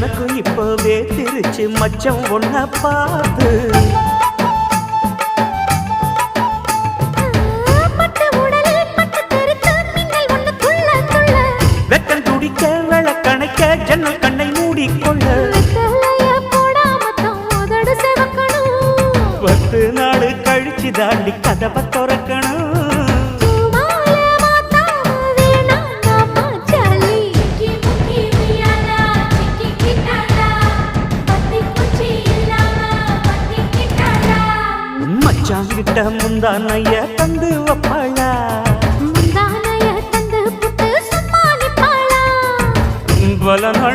எனக்கும் இப்பவே திருச்சி மச்சம் ஒன்ன பார்த்து வெக்கம் துடிக்க விளக்கணைக்க ஜன்னல் கண்ணை மூடிக்கொள்ள 10 நாள் கழிச்சு தாண்டி கதவை திறக்கணும் மச்சாங்கிட்ட முந்தானைய தந்து வப்பாளா பல